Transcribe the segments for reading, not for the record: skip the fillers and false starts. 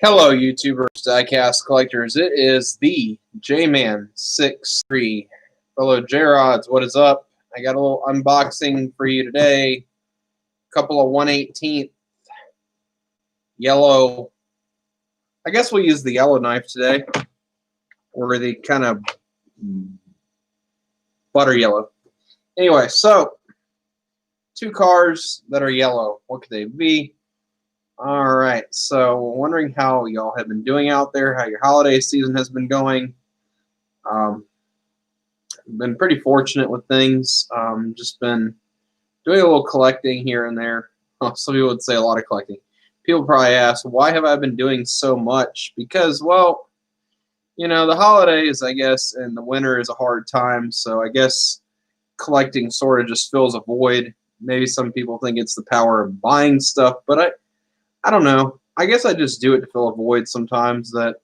Hello, YouTubers, diecast collectors. It is the J-Man63. Fellow J-Rods, what is up? I got a little unboxing for you today. A couple of 1/18 yellow. I guess we'll use the yellow knife today. Or the kind of butter yellow. Anyway, so two cars that are yellow. What could they be? All right, so wondering how y'all have been doing out there, how your holiday season has been going. Been pretty fortunate with things. Just been doing a little collecting here and there. Well, some people would say a lot of collecting. People probably ask, why have I been doing so much? Because, well, you know, the holidays, I guess, and the winter is a hard time, so I guess collecting sort of just fills a void. Maybe some people think it's the power of buying stuff, but I don't know. I guess I just do it to fill a void sometimes, that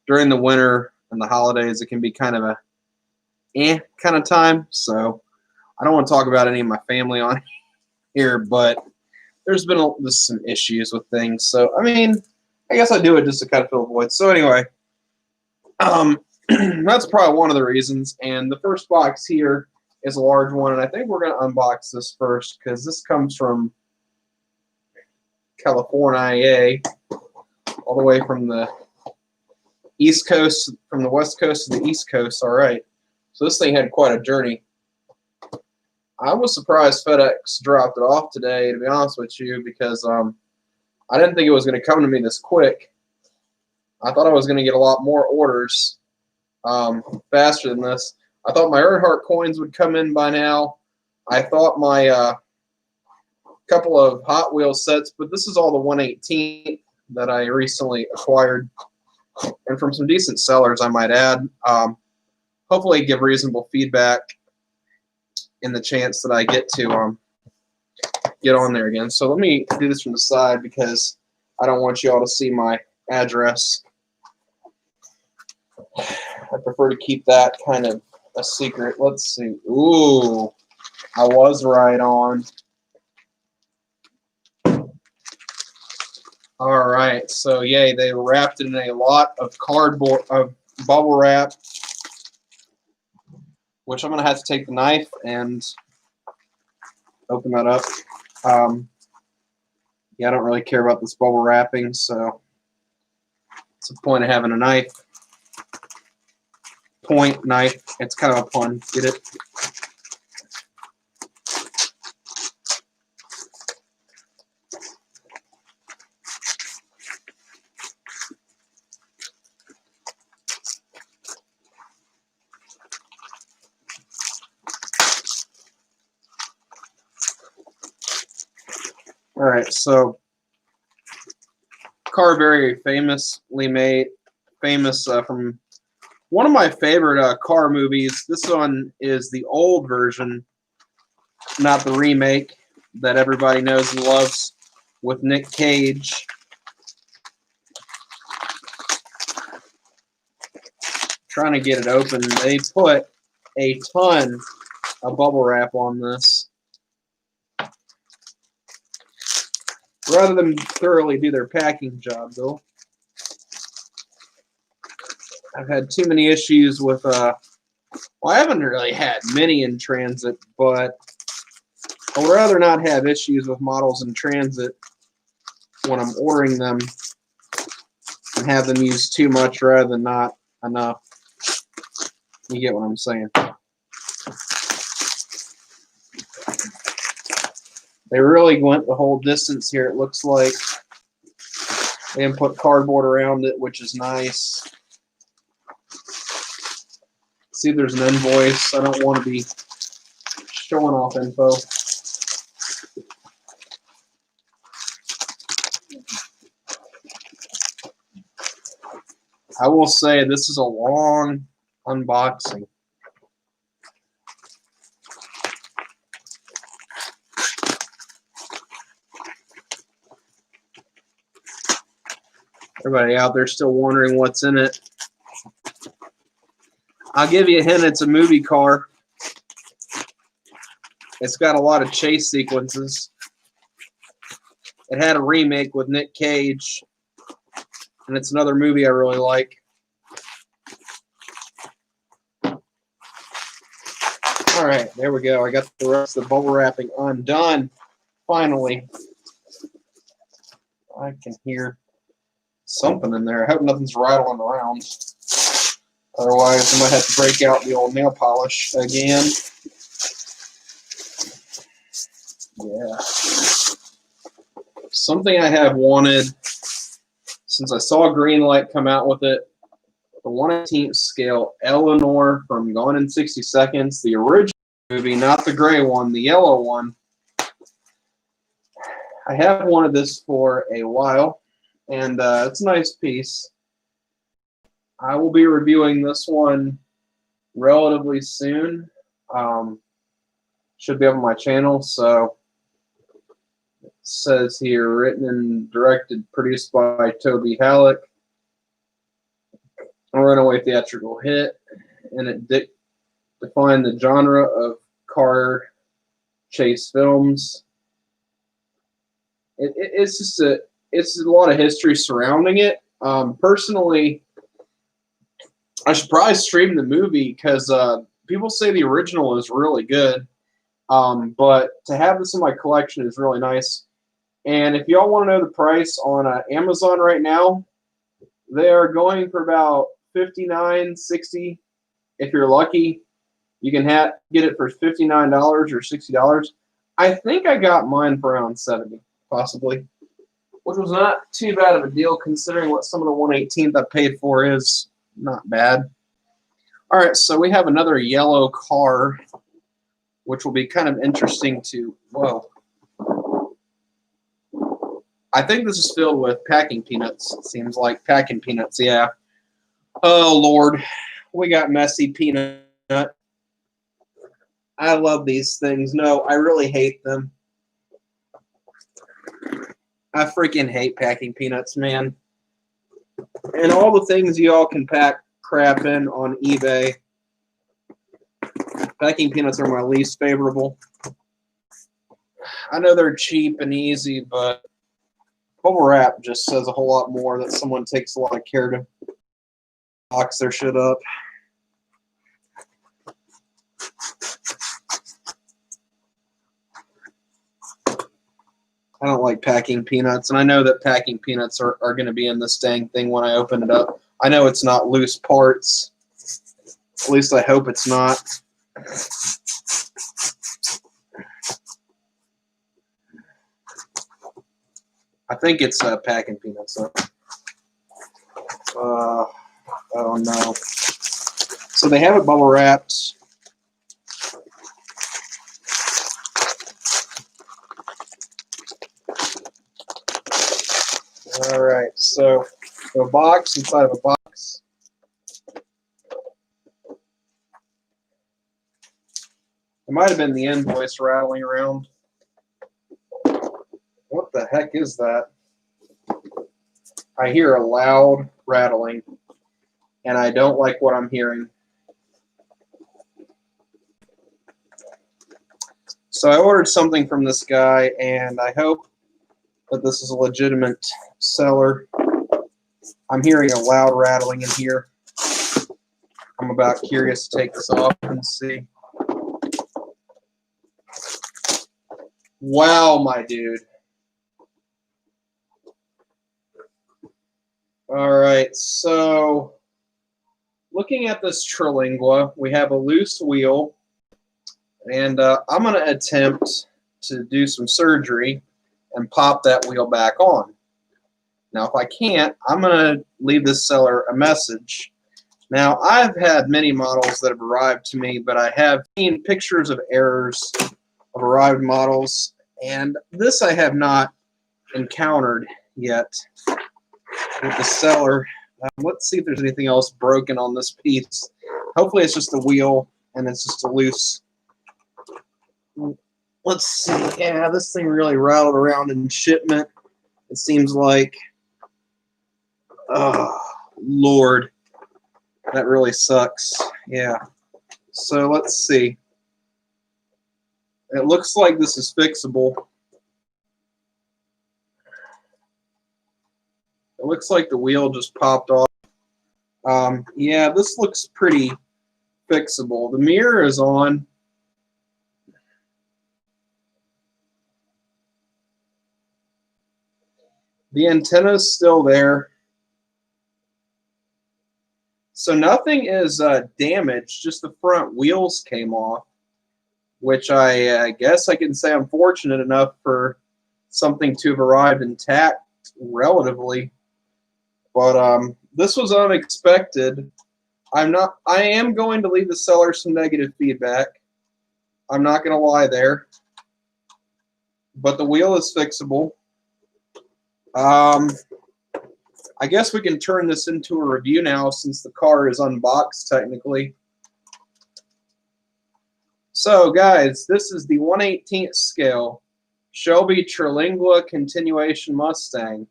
during the winter and the holidays it can be kind of a kind of time. So I don't want to talk about any of my family on here, but there's been just some issues with things. So, I mean, I guess I do it just to kind of fill a void. So anyway, that's probably one of the reasons. And the first box here is a large one, and I think we're going to unbox this first because this comes from California, all the way from the East Coast, from the West Coast to the East Coast. All right, so this thing had quite a journey. I was surprised FedEx dropped it off today, to be honest with you, because I didn't think it was going to come to me this quick. I thought I was going to get a lot more orders faster than this. I thought my Earnhardt coins would come in by now. I thought my couple of Hot Wheels sets, but this is all the 1/18 that I recently acquired, and from some decent sellers, I might add. Hopefully give reasonable feedback in the chance that I get to get on there again. So let me do this from the side because I don't want you all to see my address. I prefer to keep that kind of a secret. Let's see. Ooh, I was right on. All right, so yay, they wrapped it in a lot of cardboard, of bubble wrap, which I'm going to have to take the knife and open that up. Yeah, I don't really care about this bubble wrapping, so it's the point of having a knife. Point knife, it's kind of a pun, get it? All right, so car very famous from one of my favorite car movies. This one is the old version, not the remake that everybody knows and loves, with Nick Cage. Trying to get it open. They put a ton of bubble wrap on this, rather than thoroughly do their packing job, though. I've had too many issues with, well, I haven't really had many in transit, but I would rather not have issues with models in transit when I'm ordering them and have them use too much rather than not enough. You get what I'm saying? They really went the whole distance here, it looks like. They didn't put cardboard around it, which is nice. See if there's an invoice. I don't want to be showing off info. I will say this is a long unboxing. Everybody out there still wondering what's in it. I'll give you a hint, it's a movie car. It's got a lot of chase sequences. It had a remake with Nick Cage. and it's another movie I really like. All right, there we go. I got the rest of the bubble wrapping undone. Finally, I can hear something in there. I hope nothing's rattling around. Otherwise, I might have to break out the old nail polish again. Yeah. Something I have wanted since I saw Greenlight come out with it. The 1/18th scale Eleanor from Gone in 60 Seconds, the original movie, not the gray one, the yellow one. I have wanted this for a while, and it's a nice piece. I will be reviewing this one relatively soon. Should be on my channel, so it says here, written and directed, produced by Toby Halleck. A runaway theatrical hit, and it defined the genre of car chase films. It's a lot of history surrounding it. Personally, I should probably stream the movie because people say the original is really good. But to have this in my collection is really nice. And if y'all want to know the price on Amazon right now, they are going for about $59, $60. If you're lucky, you can get it for $59 or $60. I think I got mine for around $70, possibly, which was not too bad of a deal considering what some of the 1/18th I paid for is. Not bad. All right, so we have another yellow car, which will be kind of interesting to, whoa. I think this is filled with packing peanuts. It seems like packing peanuts, yeah. Oh, Lord. We got messy peanut. I love these things. No, I really hate them. I freaking hate packing peanuts, man. And all the things y'all can pack crap in on eBay, packing peanuts are my least favorable. I know they're cheap and easy, but bubble wrap just says a whole lot more that someone takes a lot of care to box their shit up. I don't like packing peanuts, and I know that packing peanuts are going to be in this dang thing when I open it up. I know it's not loose parts. At least I hope it's not. I think it's packing peanuts. Oh no. So they have it bubble wrapped. All right, so a box inside of a box. It might have been the invoice rattling around. What the heck is that? I hear a loud rattling, and I don't like what I'm hearing. So I ordered something from this guy, and I hope that this is a legitimate seller. I'm hearing a loud rattling in here. I'm about curious to take this off and see. Wow, my dude. All right, so looking at this Terlingua, we have a loose wheel, and I'm going to attempt to do some surgery and pop that wheel back on. Now, if I can't, I'm going to leave this seller a message. Now, I've had many models that have arrived to me, but I have seen pictures of errors of arrived models, and this I have not encountered yet with the seller. Let's see if there's anything else broken on this piece. Hopefully it's just the wheel and it's just a loose. Let's see. Yeah, this thing really rattled around in shipment, it seems like. Oh, Lord. That really sucks. Yeah. So let's see. It looks like this is fixable. It looks like the wheel just popped off. Yeah, this looks pretty fixable. The mirror is on. The antenna's still there. So nothing is damaged, just the front wheels came off, which I guess I can say I'm fortunate enough for something to have arrived intact relatively. But this was unexpected. I am going to leave the seller some negative feedback. I'm not going to lie there. But the wheel is fixable. I guess we can turn this into a review now since the car is unboxed technically. So guys, this is the 1/18 scale Shelby Terlingua Continuation Mustang.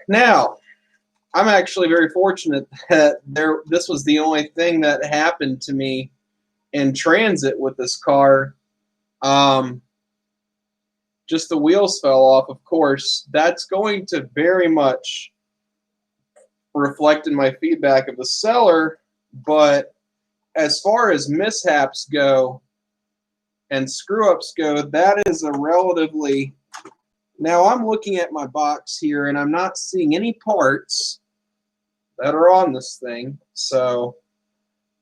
Now, I'm actually very fortunate that this was the only thing that happened to me in transit with this car. Just the wheels fell off, of course. That's going to very much reflect in my feedback of the seller, but as far as mishaps go and screw-ups go, that is a relatively... Now I'm looking at my box here and I'm not seeing any parts that are on this thing, so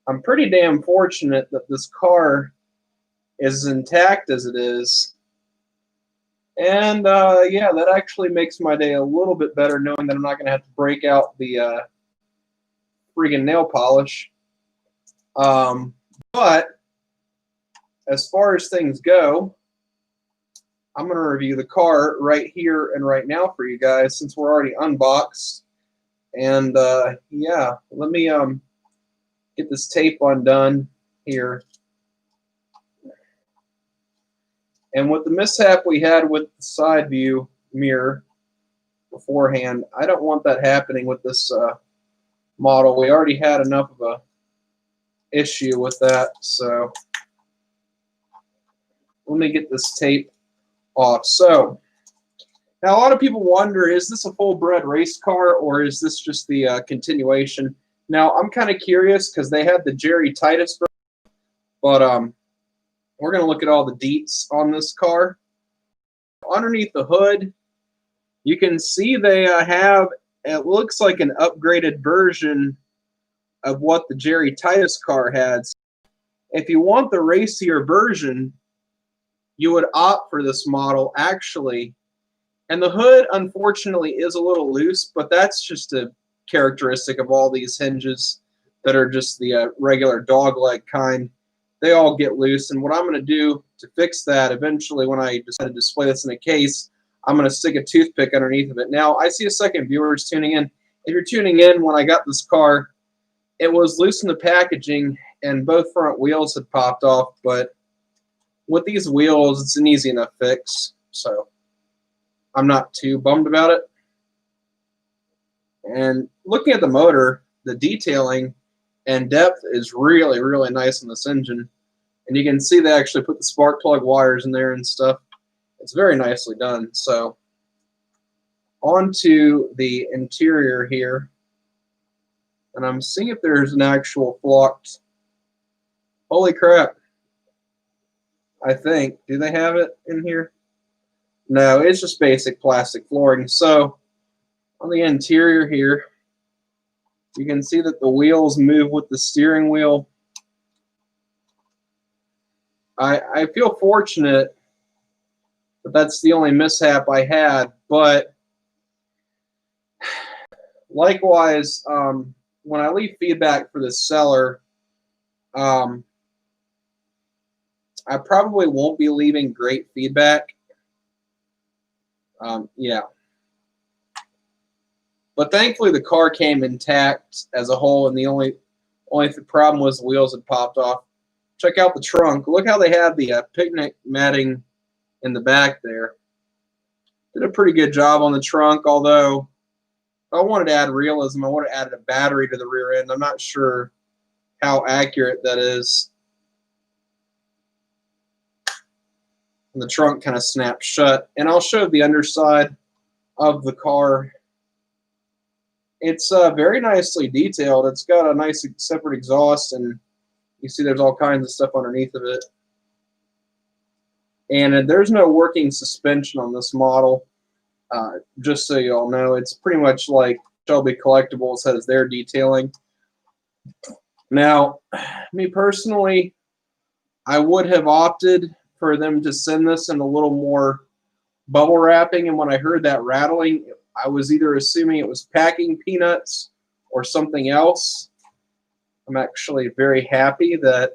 I'm pretty damn fortunate that this car is as intact as it is. And yeah, that actually makes my day a little bit better knowing that I'm not going to have to break out the friggin' nail polish. But as far as things go, I'm going to review the car right here and right now for you guys since we're already unboxed. And yeah, let me get this tape undone here. And with the mishap we had with the side view mirror beforehand, I don't want that happening with this model. We already had enough of a issue with that, so let me get this tape off. So now a lot of people wonder, is this a full-bred race car or is this just the continuation? Now I'm kind of curious because they had the Jerry Titus, but we're going to look at all the deets on this car. Underneath the hood, you can see they have, it looks like an upgraded version of what the Jerry Titus car had. If you want the racier version, you would opt for this model actually. And the hood, unfortunately, is a little loose, but that's just a characteristic of all these hinges that are just the regular dog-leg kind. They all get loose, and what I'm going to do to fix that eventually when I decide to display this in a case, I'm going to stick a toothpick underneath of it. Now, I see a second viewers tuning in. If you're tuning in, when I got this car, it was loose in the packaging, and both front wheels had popped off, but with these wheels, it's an easy enough fix, so I'm not too bummed about it. And looking at the motor, the detailing and depth is really, really nice on this engine. And you can see they actually put the spark plug wires in there and stuff. It's very nicely done. So on to the interior here. And I'm seeing if there's an actual flocked. Holy crap. I think. Do they have it in here? No, it's just basic plastic flooring. So on the interior here, you can see that the wheels move with the steering wheel. I feel fortunate that that's the only mishap I had, but likewise, when I leave feedback for the seller, I probably won't be leaving great feedback. Yeah. But thankfully the car came intact as a whole, and the only problem was the wheels had popped off. Check out the trunk. Look how they have the picnic matting in the back there. Did a pretty good job on the trunk, although if I wanted to add realism, I would have added a battery to the rear end. I'm not sure how accurate that is. And the trunk kind of snaps shut. And I'll show the underside of the car It's very nicely detailed. It's got a nice separate exhaust, and you see there's all kinds of stuff underneath of it. And there's no working suspension on this model. Just so you all know, it's pretty much like Shelby Collectibles has their detailing. Now, me personally, I would have opted for them to send this in a little more bubble wrapping, and when I heard that rattling, I was either assuming it was packing peanuts or something else. I'm actually very happy that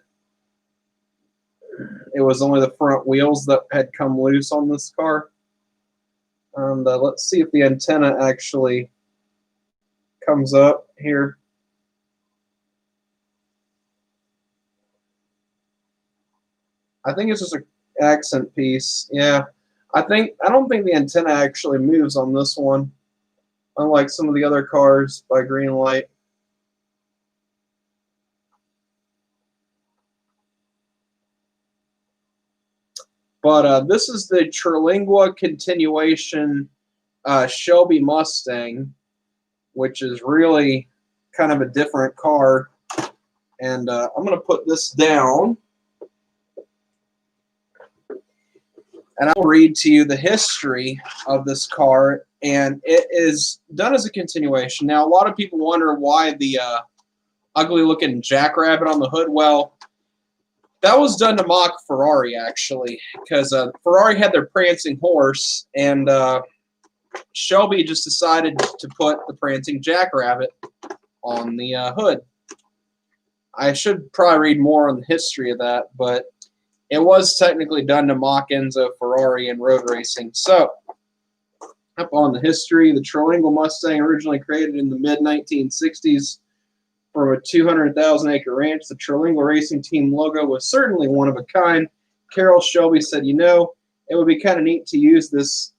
it was only the front wheels that had come loose on this car. And let's see if the antenna actually comes up here. I think it's just an accent piece. Yeah, I don't think the antenna actually moves on this one, unlike some of the other cars by Greenlight. But this is the Terlingua continuation Shelby Mustang, which is really kind of a different car. And I'm going to put this down. And I'll read to you the history of this car. And it is done as a continuation. Now, a lot of people wonder why the ugly-looking jackrabbit on the hood. Well, that was done to mock Ferrari, actually, because Ferrari had their prancing horse, and Shelby just decided to put the prancing jackrabbit on the hood. I should probably read more on the history of that, but it was technically done to mock Enzo Ferrari in road racing. So, up on the history, the Terlingua Mustang, originally created in the mid-1960s from a 200,000-acre ranch. The Terlingua Racing Team logo was certainly one of a kind. Carroll Shelby said, you know, it would be kind of neat to use this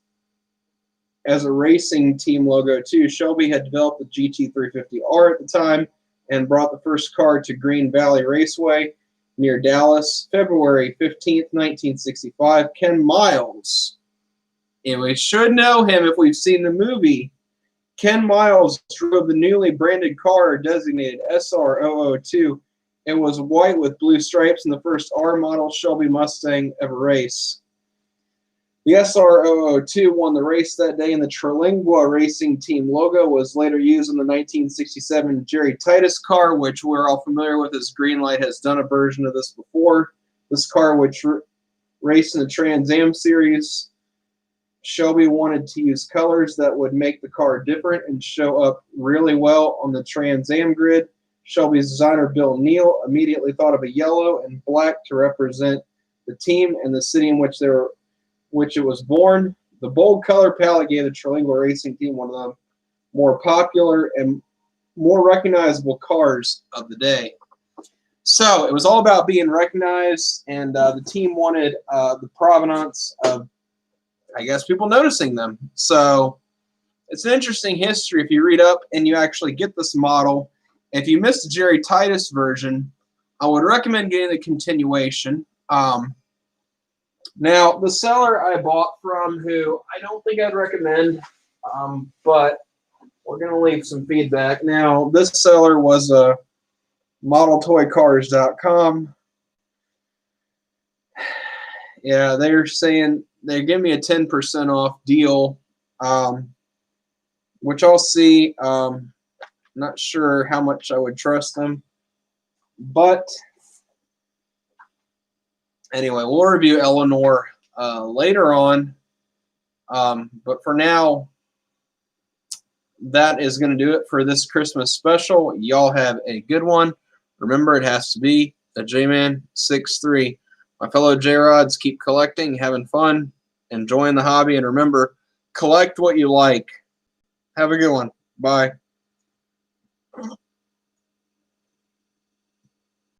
as a racing team logo, too. Shelby had developed the GT350R at the time and brought the first car to Green Valley Raceway near Dallas, February 15th, 1965. Ken Miles, and we should know him if we've seen the movie. Ken Miles drove the newly branded car designated SR002. It was white with blue stripes and the first R model Shelby Mustang ever race. The SR002 won the race that day, and the Terlingua Racing Team logo was later used in the 1967 Jerry Titus car, which we're all familiar with, as Greenlight has done a version of this before. This car, which raced in the Trans Am series, Shelby wanted to use colors that would make the car different and show up really well on the Trans Am grid. Shelby's designer, Bill Neal, immediately thought of a yellow and black to represent the team and the city in which it was born. The bold color palette gave the Terlingua Racing Team one of the more popular and more recognizable cars of the day. So it was all about being recognized, and the team wanted the provenance of, I guess, people noticing them. So it's an interesting history if you read up and you actually get this model. If you missed the Jerry Titus version, I would recommend getting the continuation. Now, the seller I bought from, who I don't think I'd recommend, but we're going to leave some feedback. Now, this seller was ModelToyCars.com. Yeah, they're saying they give me a 10% off deal, which I'll see. Not sure how much I would trust them, but anyway, we'll review Eleanor later on. But for now, that is going to do it for this Christmas special. Y'all have a good one. Remember, it has to be a J-Man 6'3". My fellow J-Rods, keep collecting, having fun, enjoying the hobby, and remember, collect what you like. Have a good one. Bye.